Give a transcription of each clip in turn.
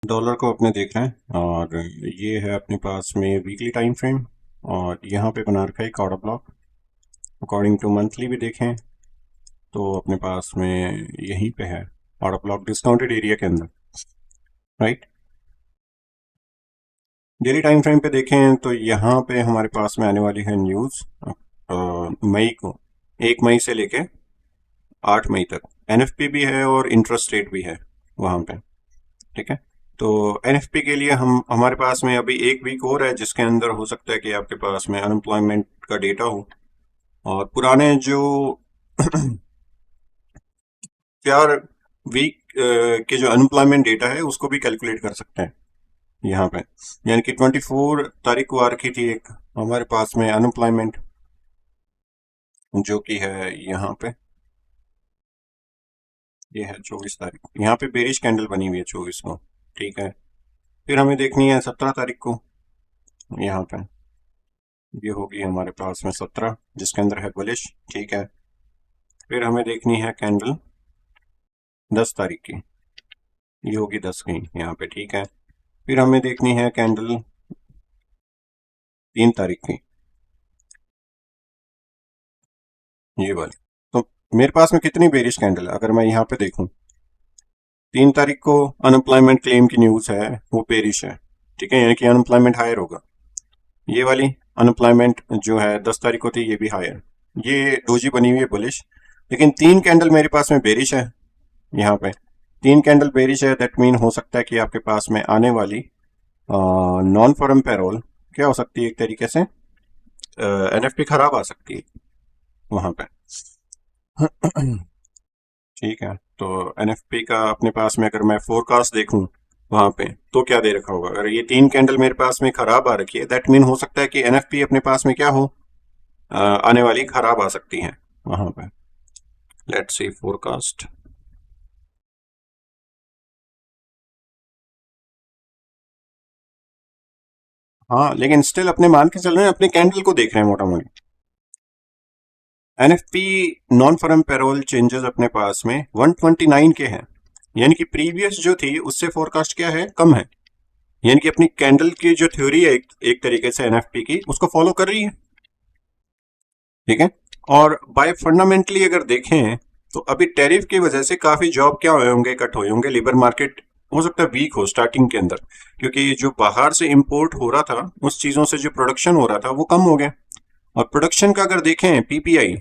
Dollar को अपने देख रहे हैं और ये है अपने पास में वीकली टाइम फ्रेम और यहाँ पे बना रखा है एक order block. According to monthly भी देखें तो अपने पास में यहीं पे है ऑर्डर ब्लॉक डिस्काउंटेड एरिया के अंदर, राइट। डेली टाइम फ्रेम पे देखें तो यहाँ पे हमारे पास में आने वाली है न्यूज़ मई को, 1 मई से लेके 8 मई तक। एनएफपी भी है और इंटरेस्ट रेट भी है वहाँ पे, ठीक है। तो एनएफपी के लिए हम हमारे पास में अभी 1 वीक और है जिसके अंदर हो सकता है कि आपके पास में अनएम्प्लॉयमेंट का डेटा हो और पुराने जो 4 वीक के जो अनएम्प्लॉयमेंट डेटा है उसको भी कैलकुलेट कर सकते हैं यहाँ पे। यानी कि 24 तारीख को आ रखी थी एक हमारे पास में अनएम्प्लॉयमेंट, जो कि है यहाँ पे, ये है 24 तारीख। यहाँ पे बेरिश कैंडल बनी हुई है 24 को, ठीक है। फिर हमें देखनी है 17 तारीख को, यहाँ पे ये होगी हमारे पास में 17 जिसके अंदर है बुलिश, ठीक है। फिर हमें देखनी है कैंडल 10 तारीख की, ये होगी 10 की यहाँ पे, ठीक है। फिर हमें देखनी है कैंडल 3 तारीख की, ये वाली। तो मेरे पास में कितनी बेरिश कैंडल है अगर मैं यहाँ पे देखूं, 3 तारीख को अनएम्प्लॉयमेंट क्लेम की न्यूज है, वो बेरिश है, ठीक है, यानी कि अनएम्प्लॉयमेंट हायर होगा। ये वाली अनएम्प्लॉयमेंट जो है 10 तारीख को थी, ये भी हायर। ये डोजी बनी हुई है बुलिश, लेकिन 3 कैंडल मेरे पास में बेरिश है यहाँ पे। 3 कैंडल बेरिश है, दैट मीन हो सकता है कि आपके पास में आने वाली नॉन फर्म पेरोल क्या हो सकती है, एक तरीके से एनएफपी खराब आ सकती है वहां पे। ठीक है, तो एनएफपी का अपने पास में अगर मैं फोरकास्ट देखूं वहां पे तो क्या दे रखा होगा, अगर ये 3 कैंडल मेरे पास में खराब आ रखी है, दैट मीन हो सकता है कि एनएफपी अपने पास में क्या हो, आने वाली खराब आ सकती है वहां पे। Let's see forecast. हाँ, लेकिन स्टिल अपने मान के चल रहे हैं, अपने कैंडल को देख रहे हैं मोटा मोटी। NFP non firm payroll changes अपने पास में 129 के हैं, यानी कि प्रीवियस जो थी उससे फोरकास्ट क्या है, कम है। यानी कि अपनी कैंडल की जो थ्योरी है एक तरीके से एनएफपी की, उसको फॉलो कर रही है, ठीक है। और बाय फंडामेंटली अगर देखें तो अभी टैरिफ की वजह से काफी जॉब क्या हुए होंगे, कट हुए होंगे। लेबर मार्केट हो सकता है वीक हो स्टार्टिंग के अंदर, क्योंकि जो बाहर से इंपोर्ट हो रहा था उस चीजों से जो प्रोडक्शन हो रहा था वो कम हो गया। और प्रोडक्शन का अगर देखें पीपीआई,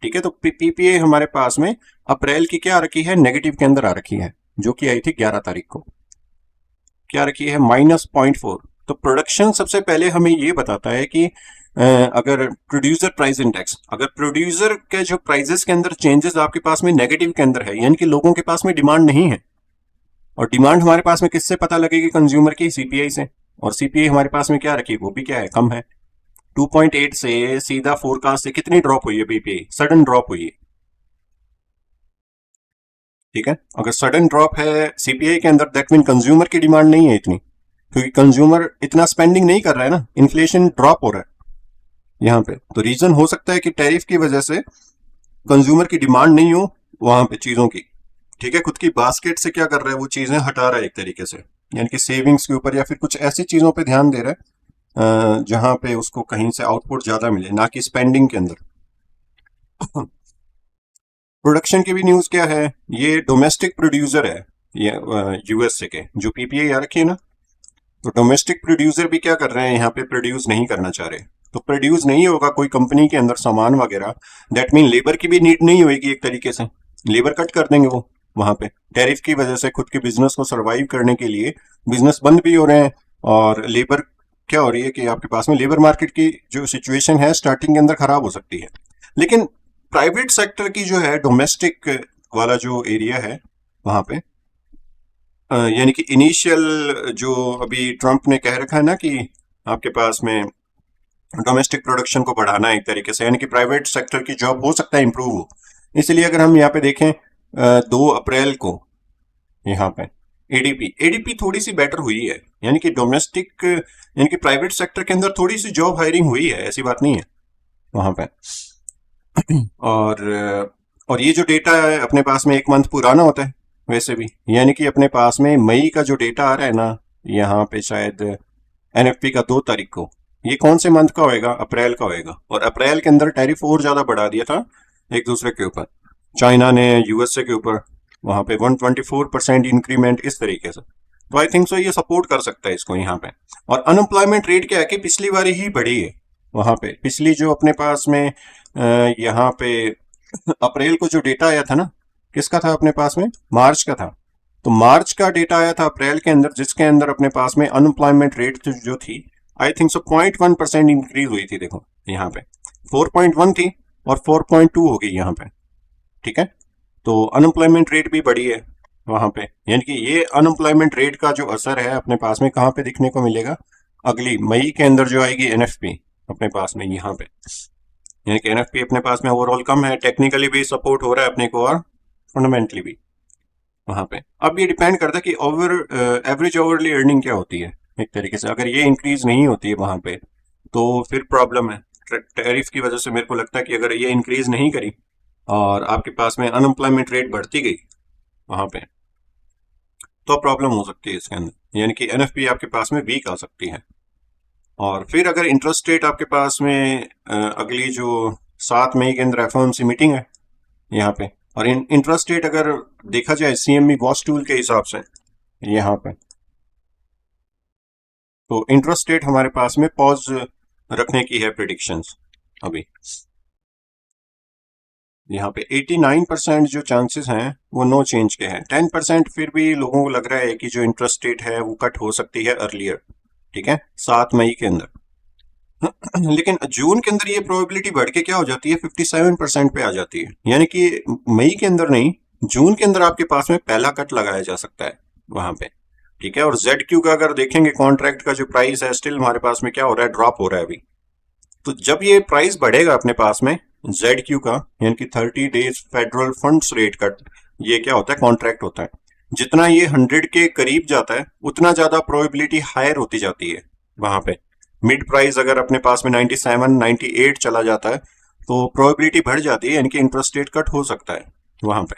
ठीक है, तो पीपीआई हमारे पास में अप्रैल की क्या आ रखी है, नेगेटिव के अंदर आ रखी है, जो कि आई थी 11 तारीख को, क्या रखी है, -0.4। तो प्रोडक्शन सबसे पहले हमें ये बताता है कि अगर प्रोड्यूसर प्राइस इंडेक्स, अगर प्रोड्यूसर के जो प्राइसेस के अंदर चेंजेस आपके पास में नेगेटिव के अंदर है, यानी कि लोगों के पास में डिमांड नहीं है। और डिमांड हमारे पास में किससे पता लगेगी, कंज्यूमर की, सीपीआई से। और सीपीआई हमारे पास में क्या रखी, वो भी क्या है, कम है। 2.8 से सीधा फोरकास्ट से कितनी ड्रॉप हुई है, पीपीआई सडन ड्रॉप हुई है, ठीक है। अगर सडन ड्रॉप है सीपीआई के अंदर, दैट मीन कंज्यूमर की डिमांड नहीं है इतनी, क्योंकि कंज्यूमर इतना स्पेंडिंग नहीं कर रहा है ना, इन्फ्लेशन ड्रॉप हो रहा है यहाँ पे। तो रीजन हो सकता है कि टैरिफ की वजह से कंज्यूमर की डिमांड नहीं हो वहां पे चीजों की, ठीक है। खुद की बास्केट से क्या कर रहा है, वो चीजें हटा रहा है एक तरीके से, यानी कि सेविंग्स के ऊपर या फिर कुछ ऐसी चीजों पे ध्यान दे रहा है जहां पे उसको कहीं से आउटपुट ज्यादा मिले, ना कि स्पेंडिंग के अंदर। प्रोडक्शन की भी न्यूज क्या है, ये डोमेस्टिक प्रोड्यूसर है, ये यूएसए के जो पीपीआई आ रखी है ना, तो डोमेस्टिक प्रोड्यूसर भी क्या कर रहे हैं, यहाँ पे प्रोड्यूस नहीं करना चाह रहे। तो प्रोड्यूस नहीं होगा कोई कंपनी के अंदर सामान वगैरह, दैट मीन लेबर की भी नीड नहीं होगी एक तरीके से, लेबर कट कर देंगे वो वहां पे। टैरिफ की वजह से खुद के बिजनेस को सरवाइव करने के लिए बिजनेस बंद भी हो रहे हैं, और लेबर क्या हो रही है कि आपके पास में लेबर मार्केट की जो सिचुएशन है स्टार्टिंग के अंदर खराब हो सकती है। लेकिन प्राइवेट सेक्टर की जो है, डोमेस्टिक वाला जो एरिया है वहां पे, यानी कि इनिशियल जो अभी ट्रंप ने कह रखा है ना कि आपके पास में डोमेस्टिक प्रोडक्शन को बढ़ाना है एक तरीके से, यानी कि प्राइवेट सेक्टर की जॉब हो सकता है इंप्रूव हो। इसलिए अगर हम यहाँ पे देखें 2 अप्रैल को यहाँ पे एडीपी एडीपी थोड़ी सी बेटर हुई है, यानी कि डोमेस्टिक यानी कि प्राइवेट सेक्टर के अंदर थोड़ी सी जॉब हायरिंग हुई है, ऐसी बात नहीं है वहां पे। और ये जो डेटा है अपने पास में 1 मंथ पुराना होता है, वैसे भी यानी कि अपने पास में मई का जो डेटा आ रहा है ना, यहाँ पे शायद एनएफपी का 2 तारीख को, ये कौन से मंथ का होएगा? अप्रैल का होएगा। और अप्रैल के अंदर टैरिफ और ज्यादा बढ़ा दिया था एक दूसरे के ऊपर, चाइना ने यूएसए के ऊपर, वहां पे 124% इंक्रीमेंट इस तरीके से। तो आई थिंक सो ये सपोर्ट कर सकता है इसको यहाँ पे। और अनएम्प्लॉयमेंट रेट क्या है कि पिछली बार ही बढ़ी है वहां पे। पिछली जो अपने पास में यहाँ पे अप्रैल को जो डेटा आया था ना, किसका था अपने पास में? मार्च का था। तो मार्च का डेटा आया था अप्रैल के अंदर, जिसके अंदर अपने पास में अनएम्प्लॉयमेंट रेट जो थी, आई थिंक सो 0.1% इंक्रीज हुई थी। देखो यहाँ पे 4.1 थी और 4.2 हो गई यहाँ पे। ठीक है, तो अनएम्प्लॉयमेंट रेट भी बढ़ी है वहां पे। यानी कि ये अनएम्प्लॉयमेंट रेट का जो असर है अपने पास में कहाँ पे दिखने को मिलेगा? अगली मई के अंदर जो आएगी एनएफपी अपने पास में यहाँ पे। यानी कि एनएफपी अपने पास में ओवरऑल कम है, टेक्निकली भी सपोर्ट हो रहा है अपने को और फंडामेंटली भी वहां पे। अब ये डिपेंड करता है कि ओवर एवरेज ओवरली अर्निंग क्या होती है एक तरीके से। अगर ये इंक्रीज नहीं होती है वहां पे तो फिर प्रॉब्लम है। टैरिफ की वजह से मेरे को लगता है कि अगर ये इंक्रीज नहीं करी और आपके पास में अनएम्प्लॉयमेंट रेट बढ़ती गई वहां पे, तो प्रॉब्लम हो सकती है इसके अंदर। यानी कि एनएफपी आपके पास में वीक आ सकती है। और फिर अगर इंटरेस्ट रेट आपके पास में अगली जो 7 मई के अंदर एफओएमसी मीटिंग है यहाँ पे, और इंटरेस्ट रेट अगर देखा जाए सीएमई वॉच टूल के हिसाब से यहाँ पे, तो इंटरेस्ट रेट हमारे पास में पॉज रखने की है प्रिडिक्शंस अभी। यहाँ पे 89% जो चांसेस हैं वो नो चेंज के हैं। 10% फिर भी लोगों को लग रहा है कि जो इंटरेस्ट रेट है वो कट हो सकती है अर्लियर। ठीक है, 7 मई के अंदर। लेकिन जून के अंदर ये प्रोबेबिलिटी बढ़ के क्या हो जाती है? 57% पे आ जाती है। यानी कि मई के अंदर नहीं, जून के अंदर आपके पास में पहला कट लगाया जा सकता है वहां पे। ठीक है, और जेड क्यू का अगर देखेंगे कॉन्ट्रैक्ट का जो प्राइस है, स्टिल हमारे पास में क्या हो रहा है? ड्रॉप हो रहा है अभी। तो जब ये प्राइस बढ़ेगा अपने पास में जेड क्यू का, यानी कि 30 days federal funds rate cut, ये क्या होता है? कॉन्ट्रैक्ट होता है। जितना ये 100 के करीब जाता है उतना ज्यादा प्रोबेबिलिटी हायर होती जाती है वहां पे। मिड प्राइस अगर अपने पास में 97 98 चला जाता है तो प्रोबेबिलिटी बढ़ जाती है, यानी कि इंटरेस्ट रेट कट हो सकता है वहां पे।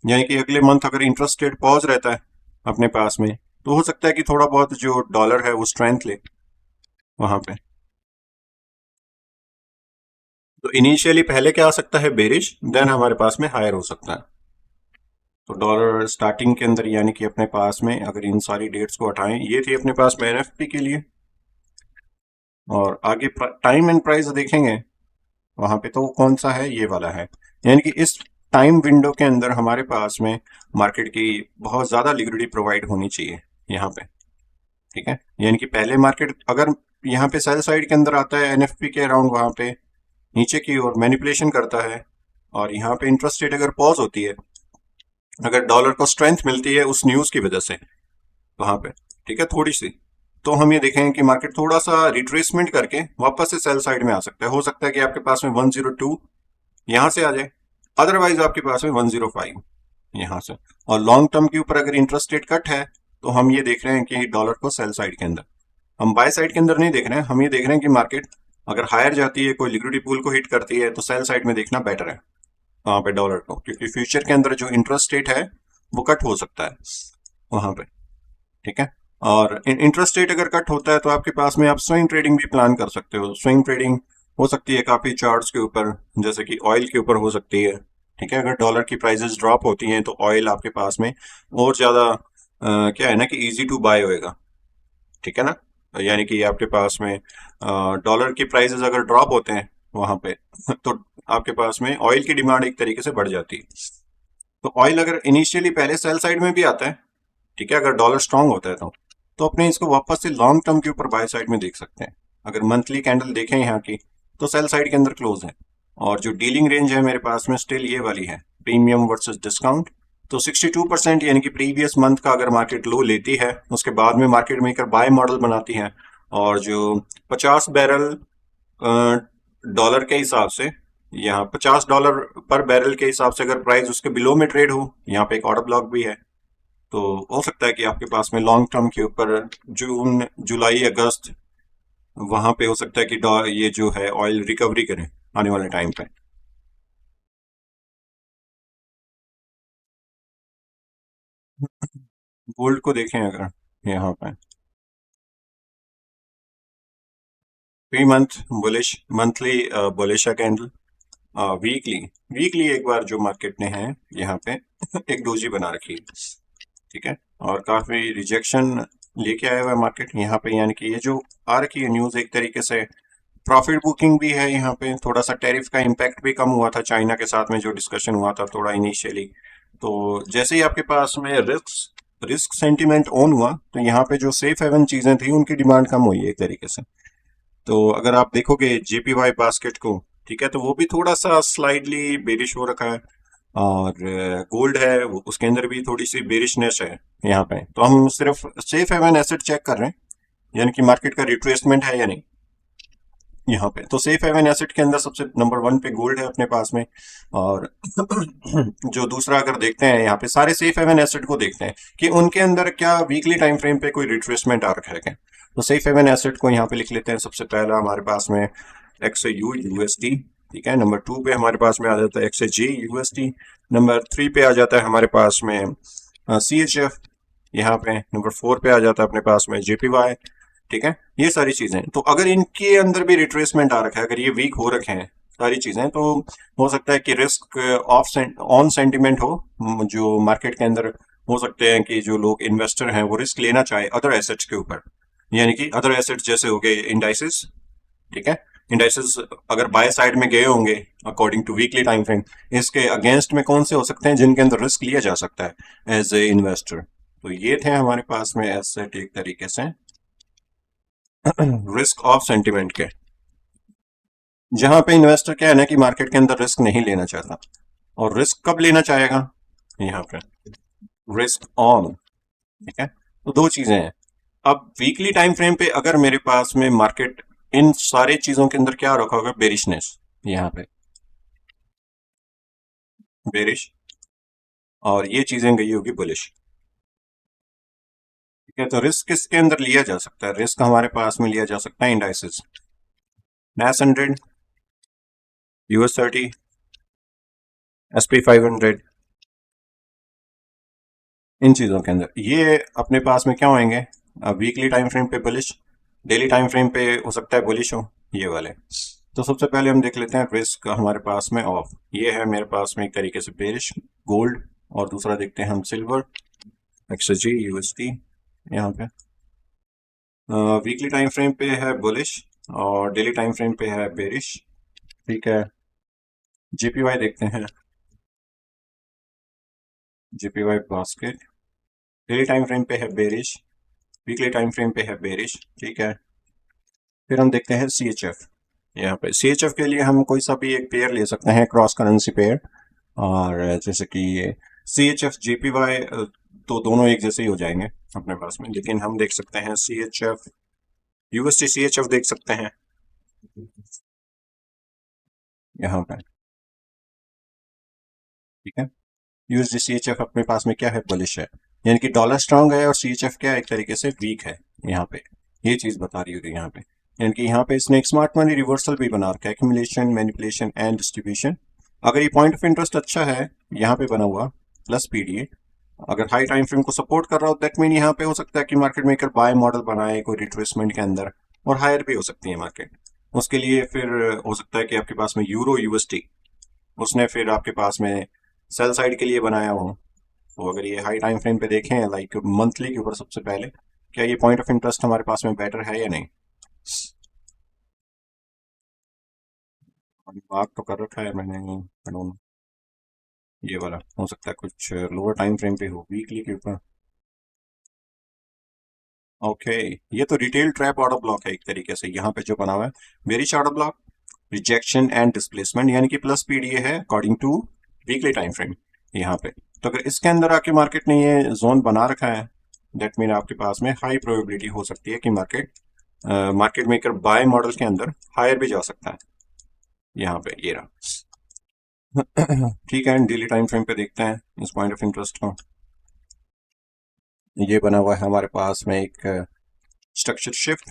यानी कि अगले मंथ अगर इंटरेस्ट रेट पॉज रहता है अपने पास में, तो हो सकता है कि थोड़ा बहुत जो डॉलर है वो स्ट्रेंथ ले वहां पे। तो इनिशियली पहले क्या आ सकता है? बेरिश, देन हमारे पास में हायर हो सकता है। तो डॉलर स्टार्टिंग के अंदर यानी कि अपने पास में अगर इन सारी डेट्स को हटाएं, ये थी अपने पास में एनएफपी के लिए। और आगे टाइम एंड प्राइस देखेंगे वहां पे, तो वो कौन सा है? ये वाला है। यानी कि इस टाइम विंडो के अंदर हमारे पास में मार्केट की बहुत ज्यादा लिक्विडिटी प्रोवाइड होनी चाहिए यहाँ पे। ठीक है, यानी कि पहले मार्केट अगर यहाँ पे सेल साइड के अंदर आता है एनएफपी के अराउंड, वहां पे नीचे की ओर मैनिपुलेशन करता है, और यहाँ पे इंटरेस्ट रेट अगर पॉज होती है, अगर डॉलर को स्ट्रेंथ मिलती है उस न्यूज की वजह से वहां पे, ठीक है, थोड़ी सी, तो हम ये देखेंगे कि मार्केट थोड़ा सा रिट्रेसमेंट करके वापस से सेल साइड में आ सकता है। हो सकता है कि आपके पास में 102 यहां से आ जाए, अदरवाइज आपके पास में 105 यहां से। और लॉन्ग टर्म के ऊपर अगर इंटरेस्ट रेट कट है तो हम ये देख रहे हैं कि डॉलर को सेल साइड के अंदर, हम बाय साइड के अंदर नहीं देख रहे हैं। हम ये देख रहे हैं कि मार्केट अगर हायर जाती है, कोई लिक्विडिटी पूल को हिट करती है, तो सेल साइड में देखना बेटर है वहां पे डॉलर को, क्योंकि फ्यूचर के अंदर जो इंटरेस्ट रेट है वो कट हो सकता है वहां पे। ठीक है, और इंटरेस्ट रेट अगर कट होता है तो आपके पास में आप स्विंग ट्रेडिंग भी प्लान कर सकते हो। स्विंग ट्रेडिंग हो सकती है काफी चार्ट्स के ऊपर, जैसे कि ऑयल के ऊपर हो सकती है। ठीक है, अगर डॉलर की प्राइसेस ड्रॉप होती हैं तो ऑयल आपके पास में और ज्यादा क्या है ना कि इजी टू बाय होएगा। ठीक है ना, यानी कि आपके पास में डॉलर की प्राइसेस अगर ड्रॉप होते हैं वहां पे तो आपके पास में ऑयल की डिमांड एक तरीके से बढ़ जाती है। तो ऑयल अगर इनिशियली पहले सेल साइड में भी आता है, ठीक है, अगर डॉलर स्ट्रांग होता है तो अपने इसको वापस से लॉन्ग टर्म के ऊपर बाय साइड में देख सकते हैं। अगर मंथली कैंडल देखें यहाँ की, तो सेल साइड के अंदर क्लोज है। और जो डीलिंग रेंज है मेरे पास में स्टिल ये वाली है, प्रीमियम वर्सेस डिस्काउंट। तो 62% यानी कि प्रीवियस मंथ का अगर मार्केट लो लेती है, उसके बाद में मार्केट मेकर बाय मॉडल बनाती है, और जो 50 बैरल डॉलर के हिसाब से, यहाँ $50 पर बैरल के हिसाब से अगर प्राइस उसके बिलो में ट्रेड हो, यहाँ पे एक ऑर्डर ब्लॉक भी है। तो हो सकता है कि आपके पास में लॉन्ग टर्म के ऊपर जून जुलाई अगस्त वहां पे हो सकता है कि ये जो है ऑयल रिकवरी करे आने वाले टाइम पे। गोल्ड को देखें अगर यहाँ पे 3 मंथ बुलिश, मंथली बुलिश है कैंडल, वीकली वीकली एक बार जो मार्केट ने है यहाँ पे एक डोजी बना रखी है, ठीक है, और काफी रिजेक्शन लेके आया हुआ है मार्केट यहाँ पे, यानी कि ये जो आ रखी है न्यूज एक तरीके से प्रॉफिट बुकिंग भी है यहाँ पे, थोड़ा सा टैरिफ का इम्पैक्ट भी कम हुआ था चाइना के साथ में जो डिस्कशन हुआ था थोड़ा इनिशियली, तो जैसे ही आपके पास में रिस्क रिस्क सेंटीमेंट ऑन हुआ तो यहाँ पे जो सेफ हेवन चीजें थी उनकी डिमांड कम हुई है एक तरीके से। तो अगर आप देखोगे जेपीवाई बास्केट को, ठीक है, तो वो भी थोड़ा सा स्लाइडली बेरिश हो रखा है, और गोल्ड है उसके अंदर भी थोड़ी सी बेरिशनेस है यहाँ पे, तो हम सिर्फ सेफ हेवन एसेट चेक कर रहे हैं, यानी कि मार्केट का रिट्रेसमेंट है या नहीं यहाँ पे। तो सेफ हेवन एसेट के अंदर सबसे नंबर 1 पे गोल्ड है अपने पास में, और जो दूसरा अगर देखते हैं यहाँ पे सारे सेफ हेवन एसेट को देखते हैं कि उनके अंदर क्या वीकली टाइम फ्रेम पे कोई रिट्रेसमेंट आ रखा है क्या। तो सेफ हेवन एसेट को यहाँ पे लिख लेते हैं, सबसे पहला हमारे पास में XAU USD, ठीक है, नंबर 2 पे हमारे पास में आ जाता है XAG USD, नंबर 3 पे आ जाता है हमारे पास में CHF, यहाँ पे नंबर 4 पे आ जाता है अपने पास में JPY, ठीक है, ये सारी चीजें। तो अगर इनके अंदर भी रिट्रेसमेंट आ रखा है, अगर ये वीक हो रखे हैं सारी चीजें, तो हो सकता है कि रिस्क ऑफ ऑन सेंटिमेंट हो जो मार्केट के अंदर, हो सकते हैं कि जो लोग इन्वेस्टर हैं वो रिस्क लेना चाहे अदर एसेट्स के ऊपर, यानी कि अदर एसेट्स जैसे हो गए इंडाइसिस, ठीक है, इंडाइसिस अगर बाय साइड में गए होंगे according to weekly time frame, इसके अगेंस्ट में कौन से हो सकते हैं जिनके अंदर रिस्क लिया जा सकता है एज ए इन्वेस्टर। तो ये थे हमारे पास में एसेट एक तरीके से रिस्क ऑफ सेंटिमेंट के, जहां पे इन्वेस्टर क्या है ना कि मार्केट के अंदर रिस्क नहीं लेना चाहता, और रिस्क कब लेना चाहेगा, यहाँ पे रिस्क ऑन, ठीक है। तो दो चीजें हैं। अब वीकली टाइम फ्रेम पे अगर मेरे पास में मार्केट इन सारे चीजों के अंदर क्या रखा होगा, बेरिशनेस, यहाँ पे बेरिश, और ये चीजें गई होगी बुलिश, ठीक है। तो रिस्क किसके अंदर लिया जा सकता है, रिस्क हमारे पास में लिया जा सकता है इंडाइसिस, NAS 100, US 30, SP 500, इन चीजों के अंदर ये अपने पास में क्या होंगे, वीकली टाइम फ्रेम पे बुलिश, डेली टाइम फ्रेम पे हो सकता है बुलिश हो ये वाले। तो सबसे पहले हम देख लेते हैं रिस्क हमारे पास में ऑफ, ये है मेरे पास में एक तरीके से बेरिश गोल्ड, और दूसरा देखते हैं हम सिल्वर XG USD, यहाँ पे वीकली टाइम फ्रेम पे है बुलिश और डेली टाइम फ्रेम पे है बेरिश, ठीक है। JPY देखते हैं, JPY basket daily time frame पे है बेरिश, वीकली टाइम फ्रेम पे है बेरिश, ठीक है। फिर हम देखते हैं CHF, यहाँ पे CHF के लिए हम कोई सा भी एक पेयर ले सकते हैं, क्रॉस करेंसी पेयर, और जैसे कि ये CHF JPY, तो दोनों एक जैसे ही हो जाएंगे अपने पास में, लेकिन हम देख सकते हैं CHF USD CHF देख सकते हैं यहाँ पे, ठीक है। USD CHF अपने पास में क्या है, बुलिश है, यानी कि डॉलर स्ट्रांग है और CHF क्या है एक तरीके से वीक है यहाँ पे, ये चीज बता रही होगी यहाँ पे, यानी कि यहाँ पे इसने एक स्मार्ट मनी रिवर्सल भी बना रखा है, एक्यूमुलेशन मैनिपुलेशन एंड डिस्ट्रीब्यूशन। अगर ये पॉइंट ऑफ इंटरेस्ट अच्छा है यहाँ पे बना हुआ प्लस PDA, अगर हाई टाइम फ्रेम को सपोर्ट कर रहा हो, दैट मीन यहाँ पे हो सकता है कि मार्केट मेकर बाय मॉडल बनाए कोई रिट्रेसमेंट के अंदर, और हायर भी हो सकती है मार्केट, उसके लिए फिर हो सकता है कि आपके पास में यूरो USD उसने फिर आपके पास में सेल साइड के लिए बनाया हो। तो अगर ये हाई टाइम फ्रेम पे देखें लाइक मंथली के ऊपर, सबसे पहले क्या ये पॉइंट ऑफ इंटरेस्ट हमारे पास में बेटर है या नहीं, मार्क तो कर रखा है मैंने, I don't know, ये वाला हो सकता है कुछ लोअर टाइम फ्रेम पे हो वीकली के ऊपर। ओके, ये तो रिटेल ट्रैप ऑर्डर ब्लॉक है एक तरीके से, यहाँ पे जो बना हुआ है bearish order block, rejection and displacement, यानी कि प्लस PDA है according to weekly time frame यहाँ पे। तो अगर इसके अंदर आके मार्केट ने ये जोन बना रखा है, दैट मीन आपके पास में हाई प्रोबेबिलिटी हो सकती है कि मार्केट मेकर बाय मॉडल के अंदर हायर भी जा सकता है, यहाँ पे ये रहा। ठीक है, डेली टाइम फ्रेम पे देखते हैं इस पॉइंट ऑफ इंटरेस्ट को, ये बना हुआ है हमारे पास में एक structure shift,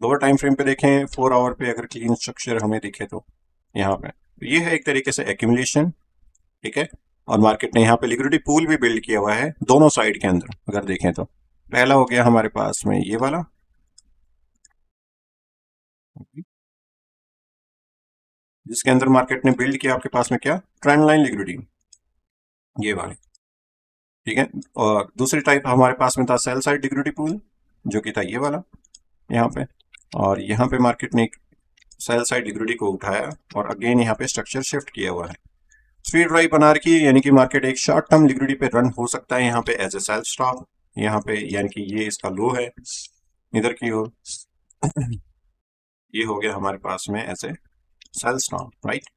lower time frame पे देखें 4 आवर पे अगर क्लीन स्ट्रक्चर हमें दिखे तो यहाँ पे, तो ये है एक तरीके से एक्यूमुलेशन, ठीक है, और मार्केट ने यहाँ पे लिक्विडिटी पूल भी बिल्ड किया हुआ है दोनों साइड के अंदर। अगर देखें तो पहला हो गया हमारे पास में ये वाला, जिसके अंदर मार्केट ने बिल्ड किया आपके पास में क्या, ट्रेंड लाइन लिक्विडिटी, ये वाली, ठीक है। और दूसरी टाइप हमारे पास में था सेल साइड लिक्विडिटी पूल, जो कि था ये वाला यहाँ पे। और यहाँ पे मार्केट ने सेल साइड लिक्विडिटी को उठाया और अगेन यहाँ पे स्ट्रक्चर शिफ्ट किया हुआ है। स्पीड ड्राइव बना रखी है, यानी कि मार्केट एक शॉर्ट टर्म लिक्विडिटी पे रन हो सकता है यहाँ पे एज ए सेल स्टॉप, यहाँ पे यानी कि ये इसका लो है इधर की ओर। ये हो गया हमारे पास में as a sell stop, right.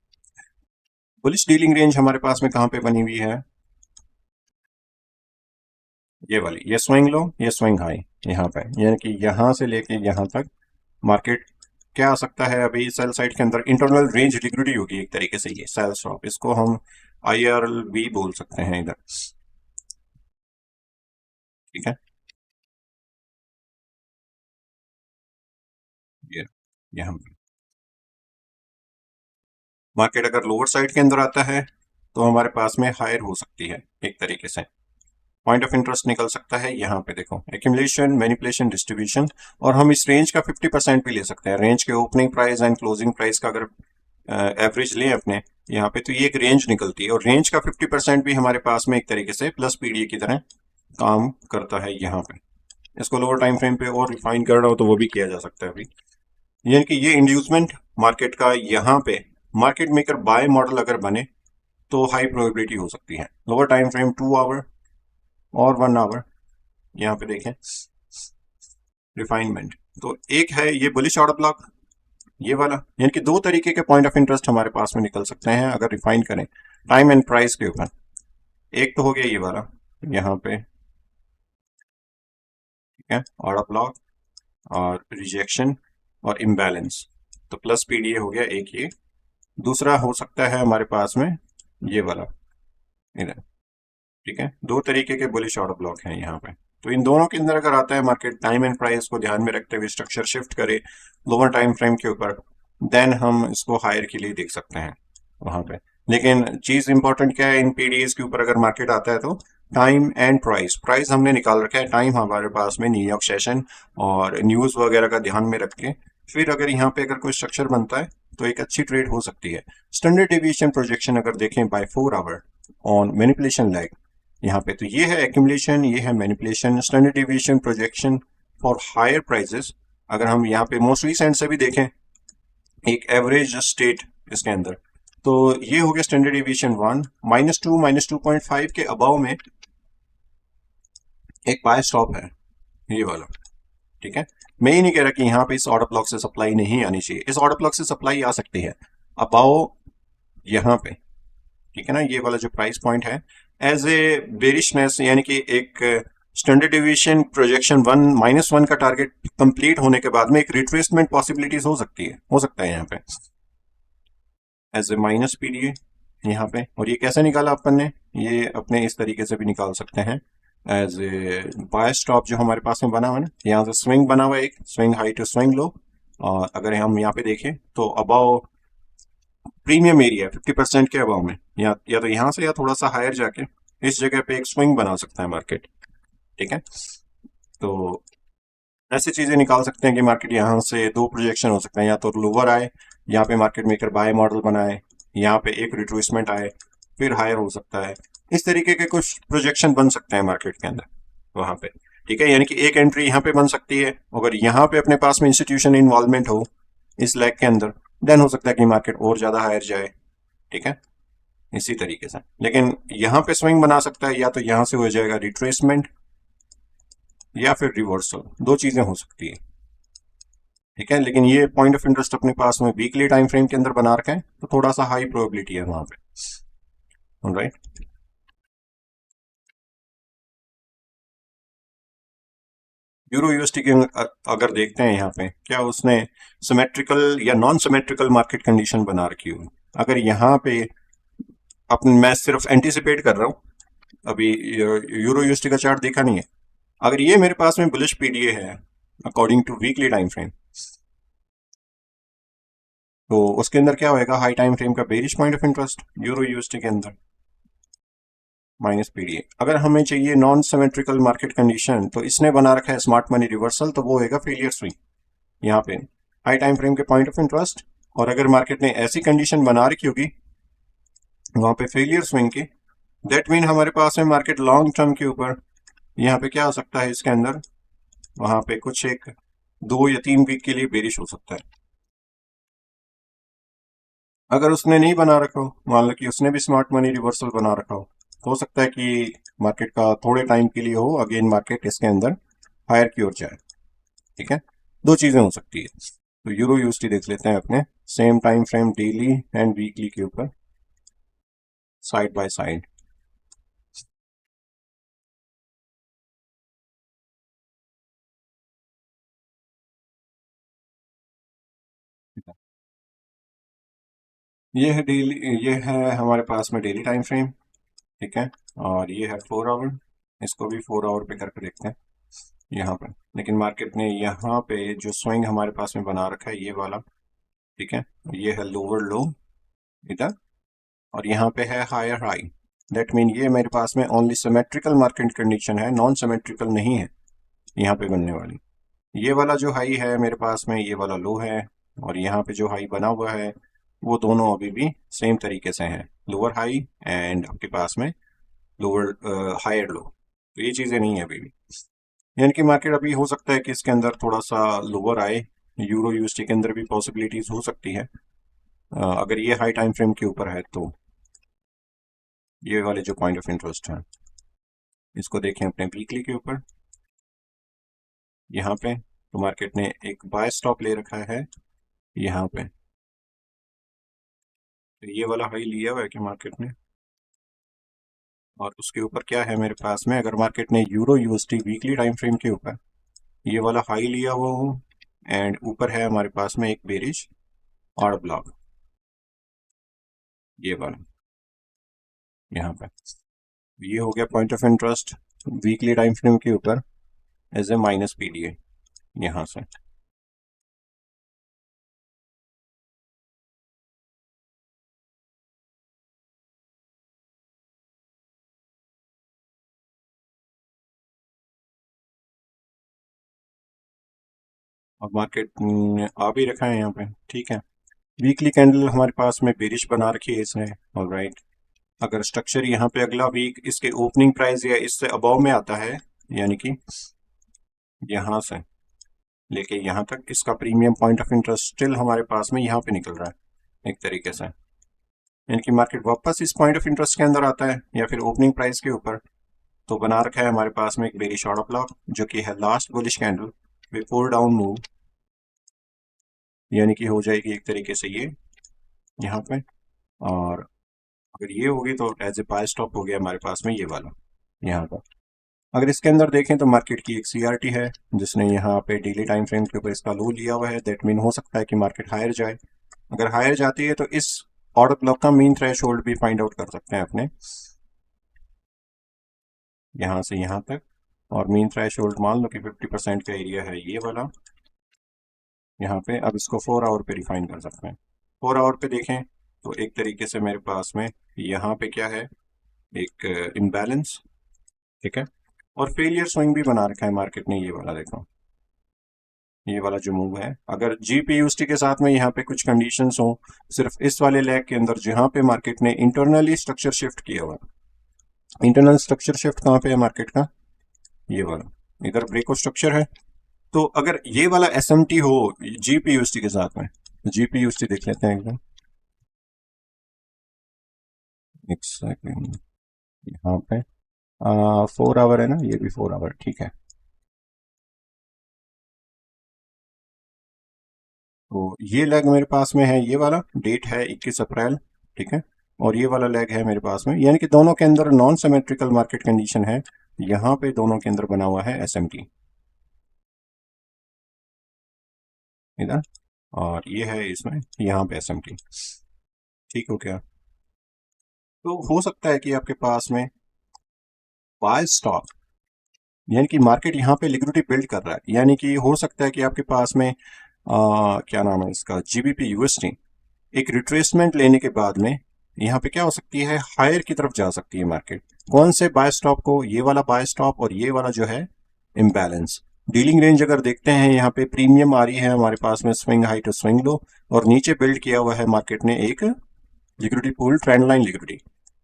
Bullish dealing range हमारे पास में कहाँ पे बनी हुई है, ये वाली, ये स्विंग लो ये स्विंग हाई यहाँ पे, यानी कि यहाँ से लेके यहाँ तक मार्केट क्या आ सकता है। अभी सेल साइड के अंदर इंटरनल रेंज लिक्विडिटी होगी एक तरीके से, ये सेल स्टॉप, इसको हम IRL भी बोल सकते हैं इधर, ठीक है। ये यहाँ पे मार्केट अगर लोअर साइड के अंदर आता है तो हमारे पास में हायर हो सकती है एक तरीके से, पॉइंट ऑफ इंटरेस्ट निकल सकता है यहाँ पे देखो, एक्यूमुलेशन, मैनिपुलेशन, डिस्ट्रीब्यूशन। और हम इस रेंज का 50% भी ले सकते हैं, रेंज के opening price and closing price का अगर एवरेज लें अपने यहाँ पे, तो ये एक रेंज निकलती है। और रेंज का 50% भी हमारे पास में एक तरीके से प्लस पीडीए की तरह काम करता है यहाँ पे। इसको लोअर टाइम फ्रेम पे और रिफाइन करना हो तो वो भी किया जा सकता है अभी, यानी कि ये इंड्यूसमेंट मार्केट का यहाँ पे मार्केट मेकर बाय मॉडल अगर बने तो हाई प्रोबेबिलिटी हो सकती है। लोअर टाइम फ्रेम 2 आवर और 1 आवर, यहाँ पे देखें रिफाइनमेंट। तो एक है ये बुलिश ऑर्डर ब्लॉक, ये वाला, यानी कि दो तरीके के पॉइंट ऑफ इंटरेस्ट हमारे पास में निकल सकते हैं अगर रिफाइन करें टाइम एंड प्राइस के ऊपर। एक तो हो गया ये वाला यहाँ पे, ठीक है, ऑर्डर ब्लॉक और रिजेक्शन और इम्बैलेंस, तो प्लस पीडीए हो गया एक ये। दूसरा हो सकता है हमारे पास में ये वाला इधर, ठीक है। दो तरीके के बुलिश ऑर्डर ब्लॉक हैं यहाँ पे। तो इन दोनों के अंदर अगर आता है मार्केट टाइम एंड प्राइस को ध्यान में रखते हुए स्ट्रक्चर शिफ्ट करे लोअर टाइम फ्रेम के ऊपर, देन हम इसको हायर के लिए देख सकते हैं वहां पे। लेकिन चीज इंपॉर्टेंट क्या है इन पीडीएस के ऊपर अगर मार्केट आता है तो टाइम एंड प्राइस, प्राइस हमने निकाल रखा है, टाइम हमारे पास में न्यूयॉर्क सेशन और न्यूज वगैरह का ध्यान में रख के फिर अगर यहाँ पे अगर कोई स्ट्रक्चर बनता है तो एक अच्छी ट्रेड हो सकती है। स्टैंडर्ड डेविएशन प्रोजेक्शन अगर देखें by 4 hour on manipulation leg यहाँ पे, तो ये है एक्यूमुलेशन, ये है manipulation, standard deviation projection for higher prices. अगर हम यहाँ पे मोस्ट रिसेंट से भी देखें एक एवरेज स्टेट इसके अंदर, तो ये हो गया स्टैंडर्ड डेविएशन 1 -2 -2.5 के अबाव में एक बाय स्टॉप है ये वाला, ठीक है। मैं ही नहीं कह रहा कि यहाँ पे इस ऑर्डर ब्लॉक से सप्लाई नहीं आनी चाहिए, इस ऑर्डर ब्लॉक से सप्लाई आ सकती है अबाव यहाँ पे, ठीक है ना। ये वाला जो प्राइस पॉइंट है एज ए बेरिशनेस, यानी कि एक स्टैंडर्ड डेविएशन प्रोजेक्शन 1 -1 का टारगेट कंप्लीट होने के बाद में एक रिट्रेसमेंट पॉसिबिलिटीज हो सकती है, हो सकता है यहाँ पे एज ए माइनस पीडीए यहाँ पे। और ये कैसे निकाला अपन ने, ये अपने इस तरीके से भी निकाल सकते हैं एज ए बाय स्टॉप जो हमारे पास में बना हुआ है ना, यहाँ से स्विंग बना हुआ है एक swing high to swing low. और अगर हम यहाँ पे देखें तो अबाव प्रीमियम एरिया 50% के अबाव में या तो यहाँ से या थोड़ा सा हायर जाके इस जगह पे एक स्विंग बना सकता है मार्केट, ठीक है। तो ऐसी चीजें निकाल सकते हैं कि मार्केट यहाँ से दो प्रोजेक्शन हो सकते हैं, या तो लोअर आए यहाँ पे मार्केट मेकर बाय मॉडल बनाए, यहाँ पे एक रिट्रेसमेंट आए फिर हायर हो सकता है। इस तरीके के कुछ प्रोजेक्शन बन सकते हैं मार्केट के अंदर वहां पे, ठीक है। यानी कि एक एंट्री यहाँ पे बन सकती है अगर यहाँ पे अपने पास में इंस्टीट्यूशन इन्वॉल्वमेंट हो इस लैग के अंदर, देन हो सकता है कि मार्केट और ज्यादा हायर जाए, ठीक है, इसी तरीके से। लेकिन यहाँ पे स्विंग बना सकता है, या तो यहाँ से हो जाएगा रिट्रेसमेंट या फिर रिवर्सल, दो चीजें हो सकती है, ठीक है। लेकिन ये पॉइंट ऑफ इंटरेस्ट अपने पास में वीकली टाइम फ्रेम के अंदर बना रखा है तो थोड़ा सा हाई प्रोबेबिलिटी है वहां पे, राइट। यूरो यूएसटी की अगर देखते हैं यहाँ पे क्या उसने सिमेट्रिकल या नॉन सिमेट्रिकल मार्केट कंडीशन बना रखी हो, अगर यहाँ पे अपन, मैं सिर्फ एंटीसिपेट कर रहा हूँ अभी, यूरो यूएसटी का चार्ट देखा नहीं है, अगर ये मेरे पास में बुलिश पीडीए है according to weekly time frame, तो उसके अंदर क्या होएगा, हाई टाइम फ्रेम का bearish point of interest Euro USD के अंदर, माइनस पीडीए। अगर हमें चाहिए नॉन सिमेट्रिकल मार्केट कंडीशन, तो इसने बना रखा है स्मार्ट मनी रिवर्सल, तो वो होगा फेलियर स्विंग यहाँ पे हाई टाइम फ्रेम के पॉइंट ऑफ इंटरेस्ट। और अगर मार्केट ने ऐसी कंडीशन बना रखी होगी वहां पे फेलियर स्विंग की, दैट मीन हमारे पास में मार्केट लॉन्ग टर्म के ऊपर यहाँ पे क्या हो सकता है, इसके अंदर वहां पे कुछ एक 2 या 3 वीक के लिए बेरिश हो सकता है। अगर उसने नहीं बना रखा हो, मान लो कि उसने भी स्मार्ट मनी रिवर्सल बना रखा हो सकता है कि मार्केट का थोड़े टाइम के लिए हो, अगेन मार्केट इसके अंदर हायर की ओर जाए। ठीक है, दो चीजें हो सकती है। तो यूरो यूएसडी देख लेते हैं अपने same time frame daily and weekly के ऊपर साइड बाय साइड। ये है डेली, ये है हमारे पास में डेली टाइम फ्रेम। ठीक है, और ये है 4 आवर। इसको भी 4 आवर पे करके देखते हैं यहाँ पर। लेकिन मार्केट ने यहाँ पे जो स्विंग हमारे पास में बना रखा है ये वाला, ठीक है, ये है लोअर लो इधर, और यहाँ पे है हायर हाई। दैट मीन ये मेरे पास में ओनली सिमेट्रिकल मार्केट कंडीशन है, नॉन सिमेट्रिकल नहीं है यहाँ पे बनने वाली। ये वाला जो हाई है मेरे पास में, ये वाला लो है, और यहाँ पे जो हाई बना हुआ है वो दोनों अभी भी सेम तरीके से हैं, लोअर हाई एंड आपके पास में लोअर हायर लो। तो ये चीज़ें नहीं है अभी भी, यानी कि मार्केट अभी हो सकता है कि इसके अंदर थोड़ा सा लोअर आए। यूरो यूएसडी के अंदर भी पॉसिबिलिटीज हो सकती है अगर ये हाई टाइम फ्रेम के ऊपर है तो। ये वाले जो पॉइंट ऑफ इंटरेस्ट है इसको देखें अपने वीकली के ऊपर। यहाँ पे तो मार्केट ने एक बाय स्टॉप ले रखा है यहाँ पे, तो ये वाला हाई लिया हुआ है कि मार्केट ने, और उसके ऊपर क्या है मेरे पास में, अगर मार्केट ने euro USD weekly time frame के ऊपर ये वाला हाई लिया हुआ हो एंड ऊपर है हमारे पास में एक बेरिश और ब्लॉक, ये वाला यहाँ पे। ये हो गया point of interest weekly time frame के ऊपर एज ए माइनस पीडीए यहाँ से। अब मार्केट आ भी रखा है यहाँ पे, ठीक है। वीकली कैंडल हमारे पास में बेरिश बना रखी है इसने, ऑलराइट। अगर स्ट्रक्चर यहाँ पे अगला वीक इसके ओपनिंग प्राइस या इससे अबव में आता है, यानी कि यहाँ से लेके यहाँ तक इसका premium point of interest still हमारे पास में यहाँ पे निकल रहा है एक तरीके से, यानी कि मार्केट वापस इस पॉइंट ऑफ इंटरेस्ट के अंदर आता है या फिर ओपनिंग प्राइस के ऊपर, तो बना रखा है हमारे पास में एक बेरिश ऑर्डर ब्लॉक जो कि है last bullish candle before down move, यानी कि हो जाएगी एक तरीके से ये यहाँ पे। और अगर ये होगी तो एज ए बाय स्टॉप हो गया हमारे पास में ये वाला यहाँ पर। अगर इसके अंदर देखें तो मार्केट की एक सीआरटी है जिसने यहाँ पे डेली टाइम फ्रेम के ऊपर इसका लो लिया हुआ है, दैट मीन हो सकता है कि मार्केट हायर जाए। अगर हायर जाती है तो इस ऑर्डर ब्लॉक का मीन थ्रेश होल्ड भी फाइंड आउट कर सकते हैं अपने यहाँ से यहाँ तक। और मीन थ्रेश होल्ड मान लो कि 50% का एरिया है ये वाला यहाँ पे। अब इसको 4 आवर पे रिफाइन कर सकते हैं। 4 आवर पे देखें तो एक तरीके से मेरे पास में यहाँ पे क्या है, एक इम्बैलेंस, ठीक है। और फेलियर स्विंग भी बना रखा है मार्केट ने, ये वाला देखो, ये वाला जो मूव है। अगर जीपीयूएसटी के साथ में यहाँ पे कुछ कंडीशंस हो सिर्फ इस वाले लेग के अंदर जहाँ पे मार्केट ने इंटरनली स्ट्रक्चर शिफ्ट किया हुआ, इंटरनल स्ट्रक्चर शिफ्ट कहाँ पे है मार्केट का, ये वाला इधर ब्रेको स्ट्रक्चर है। तो अगर ये वाला एसएमटी हो जीपीयूएसटी के साथ में, जीपीयूएसटी देख लेते हैं एकदम, एक सेकेंड, यहाँ पे 4 आवर है ना, ये भी 4 आवर, ठीक है। तो ये लेग मेरे पास में है, ये वाला डेट है 21 अप्रैल, ठीक है। और ये वाला लेग है मेरे पास में, यानी कि दोनों के अंदर नॉन सिमेट्रिकल मार्केट कंडीशन है। यहाँ पे दोनों के अंदर बना हुआ है एसएमटी इधर, और ये है इसमें यहाँ पे एसएमटी, ठीक हो क्या। तो हो सकता है कि आपके पास में बाय स्टॉप, यानी कि मार्केट यहाँ पे लिक्विडिटी बिल्ड कर रहा है, यानी कि हो सकता है कि आपके पास में क्या नाम है इसका, जीबीपी यूएसटी एक रिट्रेसमेंट लेने के बाद में यहाँ पे क्या हो सकती है, हायर की तरफ जा सकती है मार्केट। कौन से बाय स्टॉप को, ये वाला बाय स्टॉप और ये वाला जो है इम्बैलेंस। डीलिंग रेंज अगर देखते हैं यहाँ पे प्रीमियम आ रही है हमारे पास में swing high to swing low, और नीचे बिल्ड किया हुआ है मार्केट ने एक liquidity pool trend line liquidity.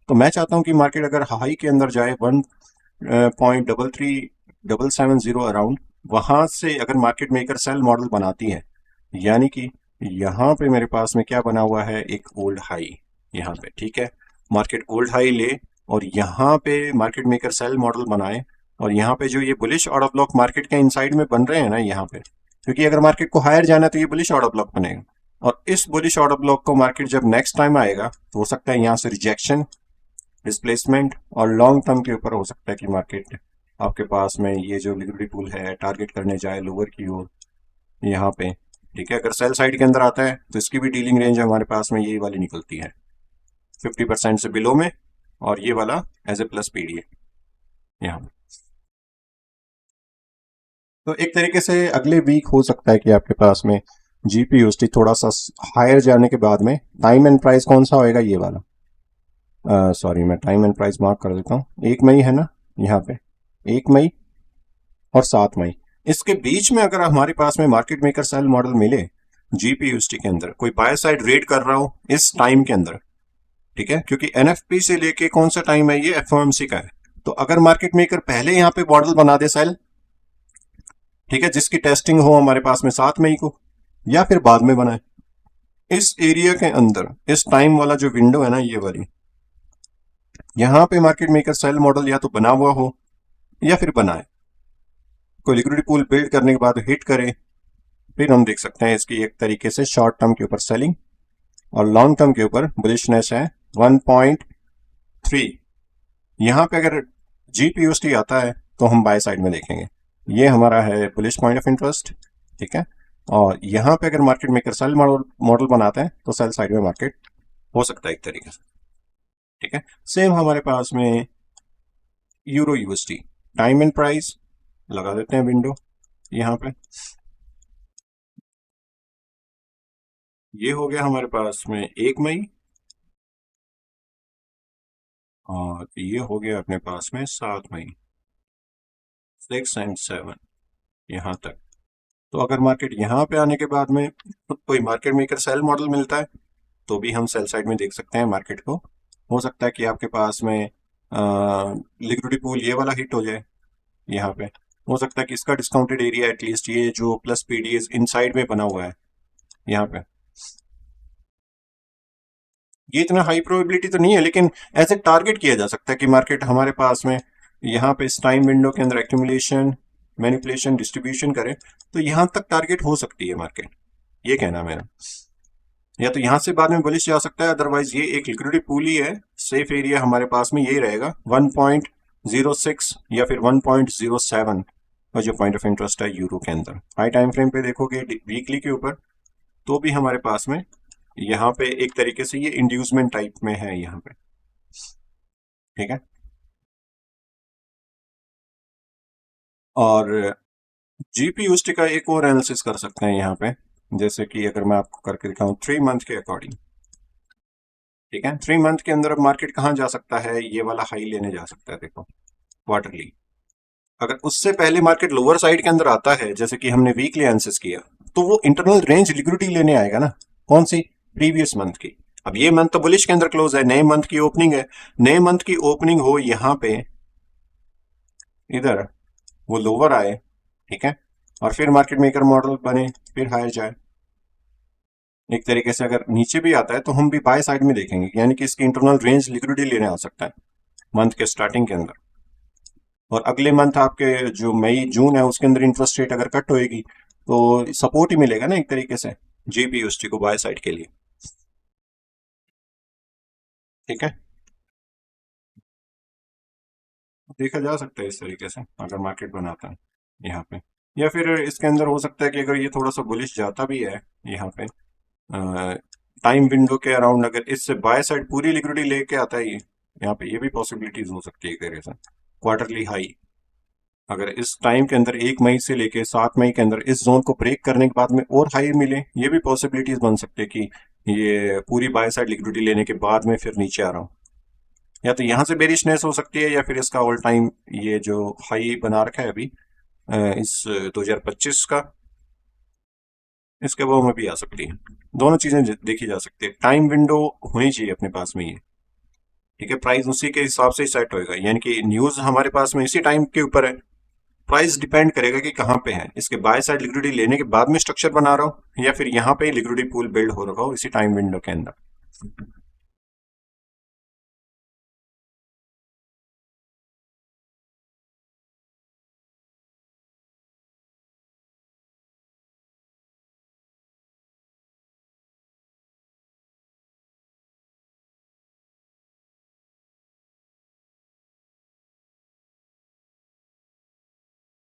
तो मैं चाहता हूँ कि मार्केट अगर हाई के अंदर जाए 1.33770 अराउंड, वहां से अगर मार्केट मेकर सेल मॉडल बनाती है, यानी कि यहाँ पे मेरे पास में क्या बना हुआ है, एक ओल्ड हाई यहाँ पे, ठीक है, मार्केट ओल्ड हाई ले और यहाँ पे मार्केट मेकर सेल मॉडल बनाए, और यहाँ पे जो ये बुलिश ऑर्डर ब्लॉक मार्केट के इनसाइड में बन रहे हैं ना यहाँ पे, क्योंकि अगर मार्केट को हायर जाना है तो ये बुलिश ऑर्डर ब्लॉक बनेगा, और इस बुलिश ऑर्डर ब्लॉक को मार्केट जब नेक्स्ट टाइम आएगा तो हो सकता है यहाँ से रिजेक्शन, डिस्प्लेसमेंट, और लॉन्ग टर्म के ऊपर हो सकता है कि मार्केट आपके पास में ये जो लिक्विडिटी पूल है टारगेट करने जाए लोअर की ओर यहाँ पे, ठीक है। अगर सेल साइड के अंदर आता है तो इसकी भी डीलिंग रेंज हमारे पास में यही वाली निकलती है 50% से बिलो में, और ये वाला एज ए प्लस पीडीए यहाँ पे। तो एक तरीके से अगले वीक हो सकता है कि आपके पास में जीपीयूएसटी थोड़ा सा हायर जाने के बाद में टाइम एंड प्राइस कौन सा होएगा, ये वाला, सॉरी मैं टाइम एंड प्राइस मार्क कर देता हूँ, 1 मई है ना यहाँ पे, 1 मई और 7 मई, इसके बीच में अगर हमारे पास में मार्केट मेकर सेल मॉडल मिले जीपीयूएसटी के अंदर, कोई बाय साइड रेड कर रहा हो इस टाइम के अंदर, ठीक है, क्योंकि एनएफपी से लेके कौन सा टाइम है, ये एफओएमसी का है, तो अगर मार्केट मेकर पहले यहाँ पे मॉडल बना दे सेल, ठीक है, जिसकी टेस्टिंग हो हमारे पास में 7 मई को, या फिर बाद में बनाए इस एरिया के अंदर, इस टाइम वाला जो विंडो है ना ये वाली, यहां पे मार्केट मेकर सेल मॉडल या तो बना हुआ हो या फिर बनाए, कोई लिक्विडिटी पूल बिल्ड करने के बाद हिट करे, फिर हम देख सकते हैं इसकी एक तरीके से शॉर्ट टर्म के ऊपर सेलिंग और लॉन्ग टर्म के ऊपर बुलिशनेस है 1.3। यहां पे अगर जीपीयूएसटी आता है तो हम बाय साइड में देखेंगे, ये हमारा है बुलिश पॉइंट ऑफ इंटरेस्ट, ठीक है, और यहां पे अगर मार्केट मेकर सेल मॉडल बनाते हैं तो सेल साइड में मार्केट हो सकता है एक तरीके से, ठीक है। सेम हमारे पास में euro UST time and price लगा देते हैं विंडो यहाँ पे, ये हो गया हमारे पास में 1 मई, और ये हो गया अपने पास में 7 मई, 6 एंड 7 यहाँ तक। तो अगर मार्केट यहाँ पे आने के बाद में कोई मार्केट मेकर सेल मॉडल मिलता है तो भी हम सेल साइड में देख सकते हैं मार्केट को, हो सकता है कि आपके पास में लिक्विडिटी पूल ये वाला हिट हो जाए यहाँ पे, हो सकता है कि इसका डिस्काउंटेड एरिया एटलीस्ट ये जो प्लस पीडीएस इनसाइड में बना हुआ है यहाँ पे, ये इतना हाई प्रोबेबिलिटी तो नहीं है लेकिन ऐसे टारगेट किया जा सकता है कि मार्केट हमारे पास में यहाँ पे इस टाइम विंडो के अंदर एक्यूमुलेशन, मैनिपुलेशन, डिस्ट्रीब्यूशन करे तो यहाँ तक टारगेट हो सकती है मार्केट, ये कहना है मेरा, या तो यहाँ से बाद में बुलिश जा सकता है, अदरवाइज ये एक लिक्विडिटी पूल ही है, सेफ एरिया हमारे पास में यही रहेगा 1.06 या फिर 1.07 का जो पॉइंट ऑफ इंटरेस्ट है यूरो के अंदर। हाई टाइम फ्रेम पे देखोगे वीकली के ऊपर तो भी हमारे पास में यहाँ पे एक तरीके से ये इंड्यूसमेंट टाइप में है यहाँ पे, ठीक है। और जीपीयूएसटी का एक और एनालिसिस कर सकते हैं यहाँ पे, जैसे कि अगर मैं आपको करके दिखाऊं 3 मंथ के अकॉर्डिंग, ठीक है, 3 मंथ के अंदर अब मार्केट कहाँ जा सकता है, ये वाला हाई लेने जा सकता है, देखो क्वार्टरली, अगर उससे पहले मार्केट लोअर साइड के अंदर आता है जैसे कि हमने वीकली एनालिसिस किया, तो वो इंटरनल रेंज लिक्विडिटी लेने आएगा ना, कौन सी, प्रीवियस मंथ की। अब ये मंथ तो बुलिश के अंदर क्लोज है, नए मंथ की ओपनिंग है, नए मंथ की ओपनिंग हो यहाँ पे इधर, वो लोअर आए, ठीक है, और फिर मार्केट मेकर मॉडल बने, फिर हायर जाए, एक तरीके से अगर नीचे भी आता है तो हम भी बाय साइड में देखेंगे, यानी कि इसकी इंटरनल रेंज लिक्विडिटी लेने आ सकता है मंथ के स्टार्टिंग के अंदर, और अगले मंथ आपके जो मई जून है उसके अंदर इंटरेस्ट रेट अगर कट होएगी तो सपोर्ट ही मिलेगा ना एक तरीके से जीपीयूएसटी को बाय साइड के लिए, ठीक है, देखा जा सकता है इस तरीके से अगर मार्केट बनाता है यहाँ पे, या फिर इसके अंदर हो सकता है कि अगर ये थोड़ा सा बुलिश जाता भी है यहाँ पे टाइम विंडो के अराउंड, अगर इससे बाय साइड पूरी लिक्विडिटी लेके आता है ये यहाँ पे, ये भी पॉसिबिलिटीज हो सकती है एक तरीके से क्वार्टरली हाई, अगर इस टाइम के अंदर 1 मई से लेके 7 मई के अंदर इस जोन को ब्रेक करने के बाद में और हाई मिले, ये भी पॉसिबिलिटीज बन सकते हैं कि ये पूरी बाय साइड लिक्विडिटी लेने के बाद में फिर नीचे आ रहा हूँ, या तो यहाँ से बेरिशनेस हो सकती है या फिर इसका ऑल टाइम ये जो हाई बना रखा है अभी इस 2025 का, इसके वो में भी आ सकती है। दोनों चीजें देखी जा सकती है। टाइम विंडो होनी चाहिए अपने पास में ये, ठीक है। प्राइस उसी के हिसाब से ही सेट होएगा, यानी कि न्यूज हमारे पास में इसी टाइम के ऊपर है। प्राइस डिपेंड करेगा कि कहाँ पे है। इसके बाय साइड लिक्विडिटी लेने के बाद में स्ट्रक्चर बना रहा हूँ या फिर यहाँ पे लिक्विडिटी पूल बिल्ड हो रखा हो इसी टाइम विंडो के अंदर।